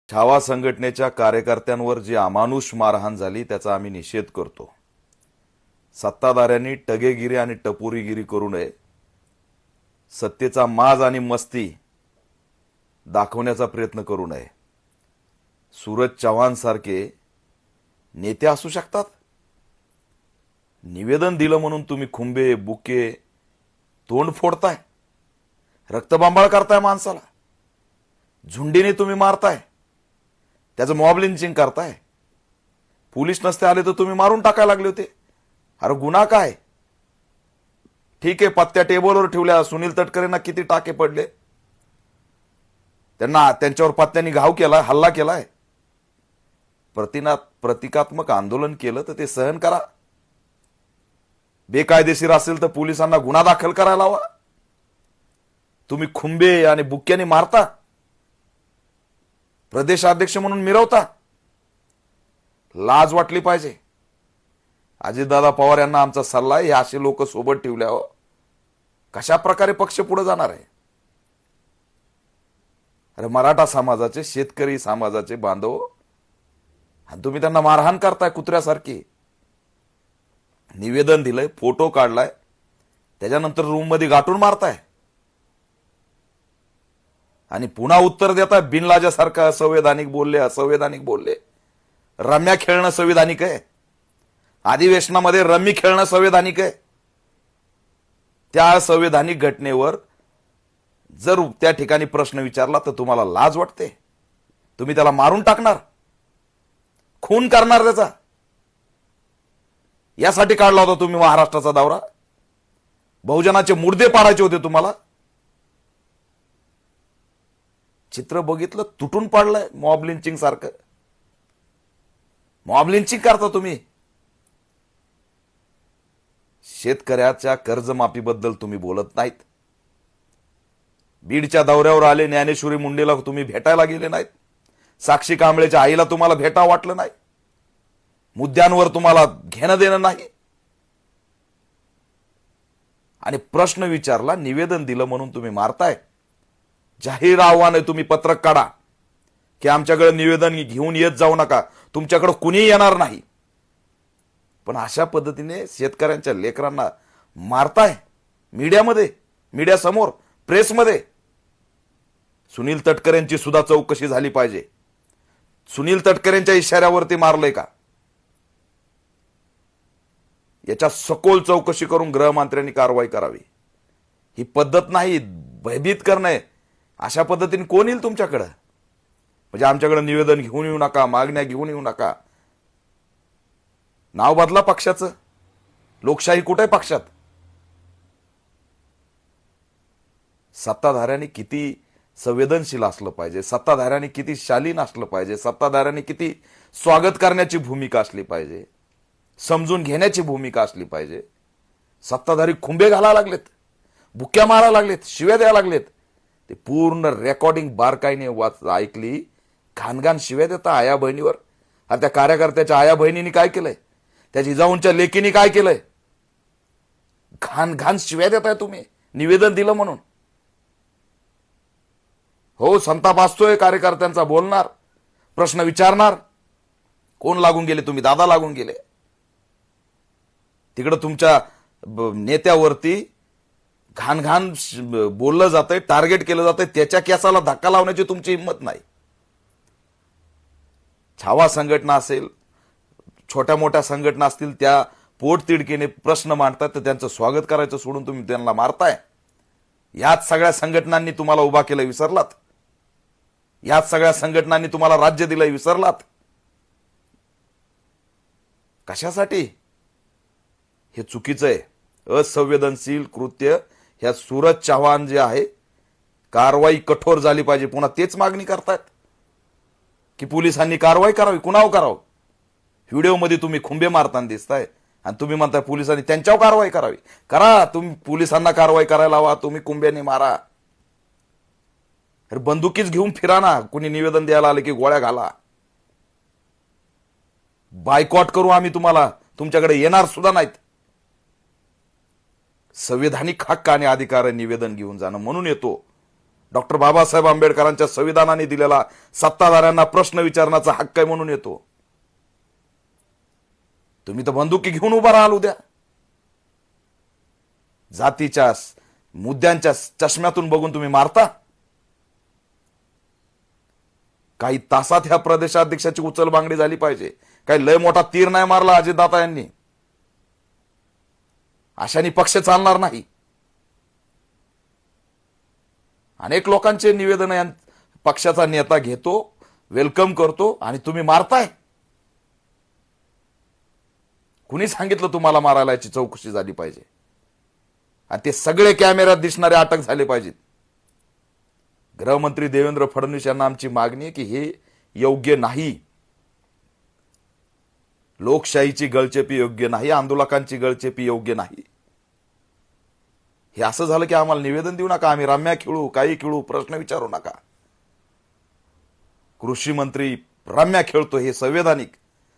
छावा संघटनेच्या कार्यकर्त्यांवर जी अमानुष मारहाण झाली त्याचा आम्ही निषेध करतो। सत्ताधाऱ्यांनी टगेगिरी आणि टपोरीगिरी करू नये। सत्तेचा माज आणि मस्ती दाखवण्याचा प्रयत्न करू नये। सूरज चव्हाण सारखे नेते असू शकतात। निवेदन दिलं म्हणून तुम्ही खुंबे बुके तोंड फोडताय, रक्तबंबाळ करताय, माणसाला झुंडीने तुम्ही मारताय, त्याचं मॉब लिंचिंग करताय। पोलीस नसते आले तर तुम्ही मारून टाकायला लागले होते। अरे गुन्हा काय? ठीक आहे, पत्त्या टेबलवर ठेवल्या। सुनील तटकरेंना किती टाके पडले, त्यांच्यावर पत्त्यांनी घाव केला, हल्ला केलाय। प्रतिकात्मक आंदोलन केलं तर ते सहन करा। बेकायदेशीर असेल तर पोलिसांना गुन्हा दाखल करायला हवा। तुम्ही खुंबे आणि बुक्क्याने मारता, प्रदेशाध्यक्ष म्हणून मिरवता। लाज वाटली पाहिजे। अजितदादा पवार यांना आमचा सल्ला आहे, हे असे लोक सोबत ठेवल्यावर कशा प्रकारे पक्ष पुढे जाणार आहे? अरे मराठा समाजाचे, शेतकरी समाजाचे बांधव, आणि तुम्ही त्यांना मारहाण करताय कुत्र्यासारखी। निवेदन दिलंय, फोटो काढलाय, त्याच्यानंतर रूम मध्ये गाठून मारताय आणि पुन्हा उत्तर देताय बिनलाजासारखं। असंवैधानिक बोलले। रम्या खेळणं संविधानिक आहे? अधिवेशनामध्ये रम्मी खेळणं संविधानिक आहे? त्या संविधानिक घटनेवर जर त्या ठिकाणी प्रश्न विचारला तर तुम्हाला लाज वाटते? तुम्ही त्याला मारून टाकणार, खून करणार त्याचा? यासाठी काढला होता तुम्ही महाराष्ट्राचा दौरा? बहुजनाचे मुर्दे पाडायचे होते तुम्हाला? चित्र बघितलं, तुटून पाडलंय मॉब लिंचिंग सारखं। मॉब लिंचिंग करता तुम्ही। शेतकऱ्याच्या कर्जमाफीबद्दल तुम्ही बोलत नाहीत। बीडच्या दौऱ्यावर आले ज्ञानेश्वरी मुंडेला तुम्ही भेटायला गेले नाहीत। साक्षी कांबळेच्या आईला तुम्हाला भेटा वाटलं नाही। मुद्द्यांवर तुम्हाला घेणं देणं नाही। आणि प्रश्न विचारला, निवेदन दिलं म्हणून तुम्ही मारताय। जाहीर आव्हान आहे, तुम्ही पत्रक काढा की आमच्याकडे निवेदन घेऊन येत जाऊ नका, तुमच्याकडे कुणी येणार नाही। पण अशा पद्धतीने शेतकऱ्यांच्या लेकरांना मारताय मीडियामध्ये, मीडियासमोर, प्रेसमध्ये। सुनील तटकरेंची सुद्धा चौकशी झाली पाहिजे। सुनील तटकरेंच्या इशाऱ्यावरती मारलंय का? याच्या सखोल चौकशी करून गृहमंत्र्यांनी कारवाई करावी। ही पद्धत नाही, भयभीत करणे। अशा पद्धतीने कोण येईल तुमच्याकडे? म्हणजे आमच्याकडे निवेदन घेऊन येऊ नका, मागण्या घेऊन येऊ नका। नाव बदला पक्षाचं। लोकशाही कुठे पक्षात? सत्ताधाऱ्यांनी किती संवेदनशील असलं पाहिजे, सत्ताधाऱ्यांनी किती शालीन असलं पाहिजे, सत्ताधाऱ्यांनी किती स्वागत करण्याची भूमिका असली पाहिजे, समजून घेण्याची भूमिका असली पाहिजे। सत्ताधारी खुंबे घालायला लागलेत, बुक्या मारायला लागलेत, शिव्या द्यायला लागलेत। ते पूर्ण रेकॉर्डिंग बारकाईने ऐकली। घाणघाण शिव्या देता आया बहिणीवर। आणि त्या कार्यकर्त्याच्या आया बहिणींनी काय केलंय? त्या जिजाऊंच्या लेकीनी काय केलंय? घाण शिव्या देताय तुम्ही निवेदन दिलं म्हणून। हो, संताप असतोय कार्यकर्त्यांचा, बोलणार, प्रश्न विचारणार। कोण लागून गेले? तुम्ही दादा लागून गेले। तिकडे तुमच्या नेत्यावरती घाण बोललं जातंय, टार्गेट केलं जातंय, त्याच्या केसाला धक्का लावण्याची तुमची हिंमत नाही। छावा संघटना असेल, छोट्या मोठ्या संघटना असतील, त्या पोटतिडकीने प्रश्न मांडतात तर त्यांचं स्वागत करायचं सोडून तुम्ही त्यांना मारताय। याच सगळ्या संघटनांनी तुम्हाला उभा केलं, विसरलात? याच सगळ्या संघटनांनी तुम्हाला राज्य दिलंय, विसरलात? कशासाठी? हे चुकीचं आहे। असंवेदनशील कृत्य ह्या सूरज चव्हाण जे आहे, कारवाई कठोर झाली पाहिजे। पुन्हा तेच मागणी करतात की पोलिसांनी कारवाई करावी। कुणावर करावं? व्हिडिओमध्ये तुम्ही खुंबे मारताना दिसताय आणि तुम्ही म्हणताय पोलिसांनी त्यांच्यावर कारवाई करावी। करा, तुम्ही पोलिसांना कारवाई करायला हवा, तुम्ही खुंब्याने मारा। अरे बंदुकीच घेऊन फिरा ना। कुणी निवेदन द्यायला आले की गोळ्या घाला। बायकॉट करू आम्ही तुम्हाला, तुमच्याकडे येणार सुद्धा नाहीत। संविधानिक हक्क आणि अधिकार निवेदन घेऊन जाणं, म्हणून येतो। डॉक्टर बाबासाहेब आंबेडकरांच्या संविधानाने दिलेला सत्ताधाऱ्यांना प्रश्न विचारण्याचा हक्क आहे म्हणून येतो. तुम्ही तर बंदुकी घेऊन उभा राहाल उद्या. जातीच्या मुद्द्यांच्या चष्म्यातून बघून तुम्ही मारता. काही तासात ह्या प्रदेशाध्यक्षाची उचलबांगडी झाली पाहिजे. काही लय मोठा तीर नाही मारला अजितदादा यांनी. अशाने पक्ष चालणार नाही. अनेक लोकांचे निवेदन पक्षाचा नेता घेतो, वेलकम करतो आणि तुम्ही मारताय. कुणी सांगितलं तुम्हाला मारायला? याची चौकशी झाली पाहिजे आणि ते सगळे कॅमेऱ्यात दिसणारे अटक झाले पाहिजेत. गृहमंत्री देवेंद्र फडणवीस यांना आमची मागणी आहे की हे योग्य नाही. लोकशाहीची गळचेपी योग्य नाही, आंदोलकांची गळचेपी योग्य नाही. हे असं झालं की आम्हाला निवेदन देऊ नका, आम्ही रम्या खेळू, काही खेळू, प्रश्न विचारू नका. कृषी मंत्री रम्या खेळतो हे संवैधानिक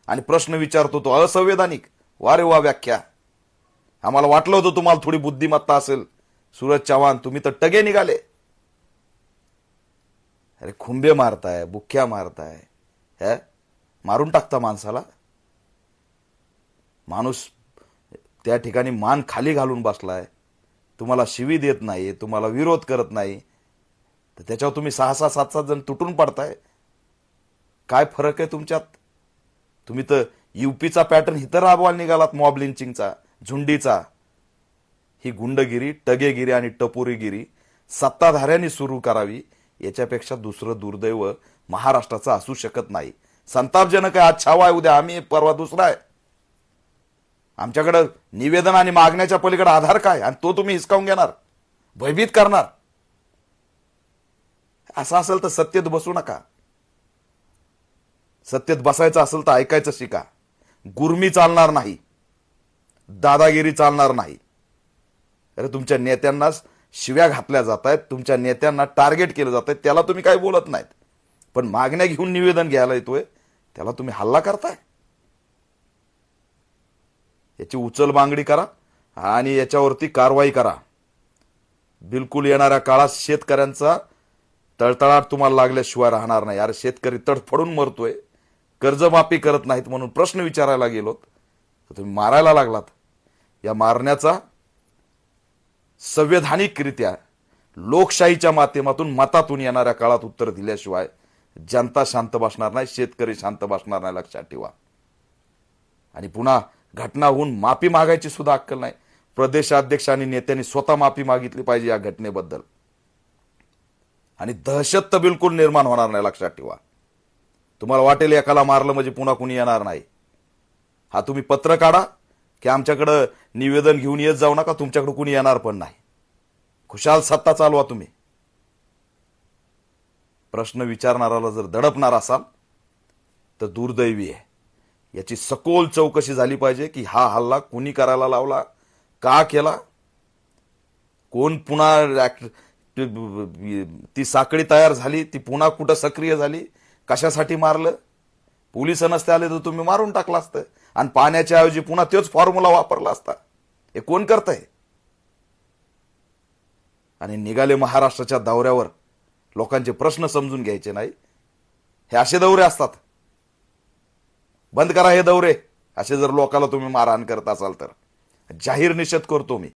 आणि प्रश्न विचारतो तो असंवैधानिक. वारे वा व्याख्या. आम्हाला वाटलं होतं तुम्हाला थोडी बुद्धिमत्ता असेल. सूरज चव्हाण, तुम्ही तर टगे निघाले. अरे खुंबे मारताय, बुक्क्या मारताय, मारून टाकता माणसाला. माणूस त्या ठिकाणी मान खाली घालून बसलाय, तुम्हाला शिवी देत नाही, तुम्हाला विरोध करत नाही, तर त्याच्यावर तुम्ही 6-6, 7-7 जण तुटून पडताय. काय फरक आहे तुमच्यात? तुम्ही तर यूपीचा पॅटर्न इतर राबवायला निघालात, मॉब लिंचिंगचा, झुंडीचा. ही गुंडगिरी, टगेगिरी आणि टपोरीगिरी सत्ताधाऱ्यांनी सुरू करावी. याच्यापेक्षा दुसरं दुर्दैव महाराष्ट्राचं असू शकत नाही. संतापजनक आहे. आज छावा आहे, उद्या आम्ही, परवा दुसरा आहे. आमच्याकडे निवेदन आणि मागण्याच्या पलीकडे आधार काय? आणि तो तुम्ही हिसकावून घेणार, भयभीत करणार. असं असेल तर सत्तेत बसू नका. सत्तेत बसायचं असेल तर ऐकायचं शिका. गुरमी चालणार नाही, दादागिरी चालणार नाही. अरे तुमच्या नेत्यांना शिव्या घातल्या जात आहेत, तुमच्या नेत्यांना टार्गेट केलं जात आहे, त्याला तुम्ही काही बोलत नाहीत. पण मागण्या घेऊन निवेदन घ्यायला येतोय त्याला तुम्ही हल्ला करताय. याची उचलबांगडी करा आणि याच्यावरती कारवाई करा. बिलकुल येणाऱ्या काळात शेतकऱ्यांचा तळतळाट तुम्हाला लागल्याशिवाय राहणार नाही. अरे शेतकरी तडफडून मरतोय, कर्जमाफी करत नाहीत म्हणून प्रश्न विचारायला गेलोत तर तुम्ही मारायला लागलात. या मारण्याचा संवैधानिकरित्या लोकशाहीच्या माध्यमातून मतातून येणाऱ्या काळात उत्तर दिल्याशिवाय जनता शांत बसणार नाही, शेतकरी शांत बसणार नाही, लक्षात ठेवा. आणि पुन्हा घटना होऊन माफी मागायची सुद्धा अक्कल नाही. प्रदेशाध्यक्ष आणि नेत्यांनी स्वतः माफी मागितली पाहिजे या घटनेबद्दल. आणि दहशत तर बिलकुल निर्माण होणार नाही, लक्षात ठेवा. तुम्हाला वाटेल एकाला मारलं म्हणजे पुन्हा कुणी येणार नाही. हा तुम्ही पत्र काढा की आमच्याकडे निवेदन घेऊन येत जाऊ नका, तुमच्याकडे कुणी येणार पण नाही. खुशाल सत्ता चालवा तुम्ही. प्रश्न विचारणाराला जर दडपणार असाल तर दुर्दैवी आहे. याची सखोल चौकशी झाली पाहिजे की हा हल्ला कुणी करायला लावला, का केला, कोण पुन्हा ती साखळी तयार झाली, ती पुन्हा कुठं सक्रिय झाली, कशासाठी मारलं. पोलिस नसते आले तर तुम्ही मारून टाकला असतं आणि पाण्याच्या ऐवजी पुन्हा तोच फॉर्म्युला वापरला असता. हे कोण करतंय? आणि निघाले महाराष्ट्राच्या दौऱ्यावर लोकांचे प्रश्न समजून घ्यायचे नाही. हे असे दौरे असतात. बंद करा हे दौरे. असे जर लोकांना तुम्ही मारहाण करत असाल तर जाहीर निषेध करतो मी.